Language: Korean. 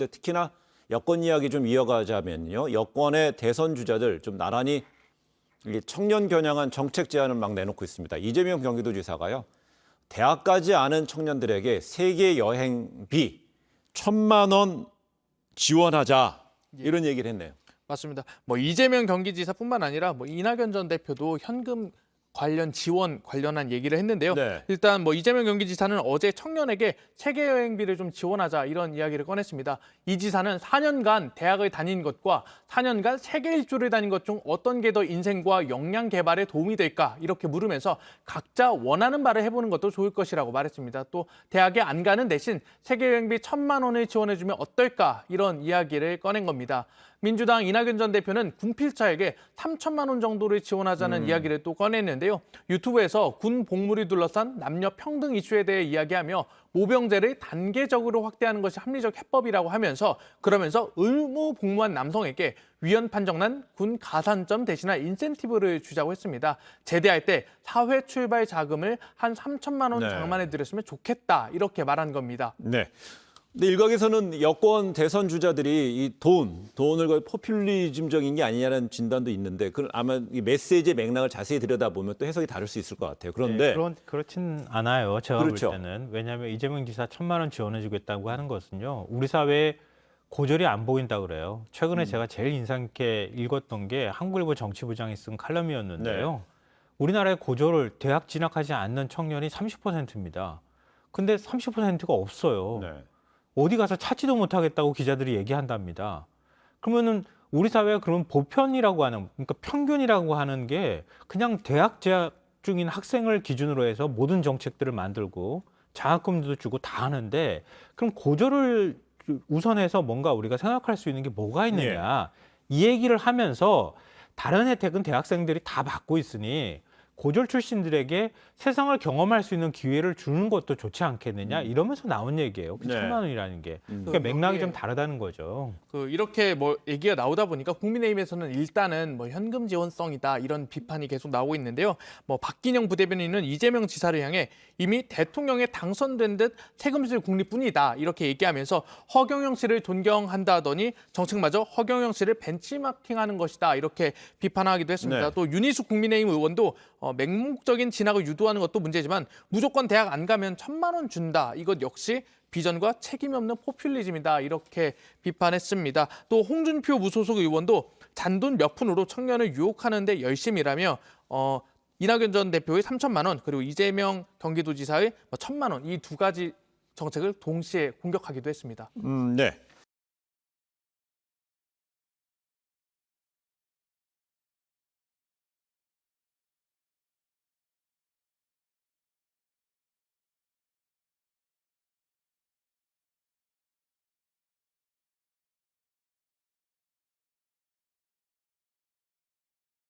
근데 특히나 여권 이야기 좀 이어가자면요. 여권의 대선 주자들 좀 나란히 이 청년 겨냥한 정책 제안을 막 내놓고 있습니다. 이재명 경기도지사가요. 대학가지 않은 청년들에게 세계 여행비 1,000만 원 지원하자 이런 얘기를 했네요. 맞습니다. 뭐 이재명 경기지사뿐만 아니라 뭐 이낙연 전 대표도 현금 관련 지원 관련한 얘기를 했는데요. 네. 일단 뭐 이재명 경기지사는 어제 청년에게 세계 여행비를 좀 지원하자 이런 이야기를 꺼냈습니다. 이 지사는 4년간 대학을 다닌 것과 4년간 세계 일주를 다닌 것 중 어떤 게 더 인생과 역량 개발에 도움이 될까 이렇게 물으면서 각자 원하는 바를 해보는 것도 좋을 것이라고 말했습니다. 또 대학에 안 가는 대신 세계 여행비 1,000만 원을 지원해주면 어떨까 이런 이야기를 꺼낸 겁니다. 민주당 이낙연 전 대표는 군필자에게 3천만 원 정도를 지원하자는 이야기를 또 꺼냈는데요. 유튜브에서 군 복무를 둘러싼 남녀 평등 이슈에 대해 이야기하며 모병제를 단계적으로 확대하는 것이 합리적 해법이라고 하면서 그러면서 의무 복무한 남성에게 위헌 판정난 군 가산점 대신한 인센티브를 주자고 했습니다. 제대할 때 사회 출발 자금을 한 3천만 원 네. 장만해 드렸으면 좋겠다 이렇게 말한 겁니다. 네. 근데 일각에서는 여권 대선 주자들이 이 돈을 거의 포퓰리즘적인 게 아니냐는 진단도 있는데 그 아마 이 메시지의 맥락을 자세히 들여다보면 또 해석이 다를 수 있을 것 같아요. 그런데 그렇진 않아요. 제가 그렇죠. 볼 때는. 왜냐하면 이재명 지사 1,000만 원 지원해주겠다고 하는 것은요. 우리 사회에 고졸이 안 보인다 그래요. 최근에 제가 제일 인상 깊게 읽었던 게 한국일보 정치부장이 쓴 칼럼이었는데요. 네. 우리나라의 고졸을 대학 진학하지 않는 청년이 30%입니다. 근데 30%가 없어요. 네. 어디 가서 찾지도 못하겠다고 기자들이 얘기한답니다. 그러면은 우리 사회가 그런 보편이라고 하는, 그러니까 평균이라고 하는 게 그냥 대학 재학 중인 학생을 기준으로 해서 모든 정책들을 만들고 장학금도 주고 다 하는데 그럼 고졸을 우선해서 뭔가 우리가 생각할 수 있는 게 뭐가 있느냐. 이 얘기를 하면서 다른 혜택은 대학생들이 다 받고 있으니 고졸 출신들에게 세상을 경험할 수 있는 기회를 주는 것도 좋지 않겠느냐 이러면서 나온 얘기예요. 그 네. 1,000만 원이라는 게. 그러니까 맥락이 좀 다르다는 거죠. 이렇게 뭐 얘기가 나오다 보니까 국민의힘에서는 일단은 뭐 현금 지원성이다 이런 비판이 계속 나오고 있는데요. 뭐 박기영 부대변인은 이재명 지사를 향해 이미 대통령에 당선된 듯 책임질 국리뿐이다 이렇게 얘기하면서 허경영 씨를 존경한다더니 정책마저 허경영 씨를 벤치마킹하는 것이다 이렇게 비판하기도 했습니다. 네. 또 윤희숙 국민의힘 의원도 맹목적인 진학을 유도하는 것도 문제지만 무조건 대학 안 가면 1,000만 원 준다. 이것 역시 비전과 책임 없는 포퓰리즘이다. 이렇게 비판했습니다. 또 홍준표 무소속 의원도 잔돈 몇 푼으로 청년을 유혹하는 데 열심히 일하며 이낙연 전 대표의 3천만 원 그리고 이재명 경기도지사의 1,000만 원 이 두 가지 정책을 동시에 공격하기도 했습니다. 네.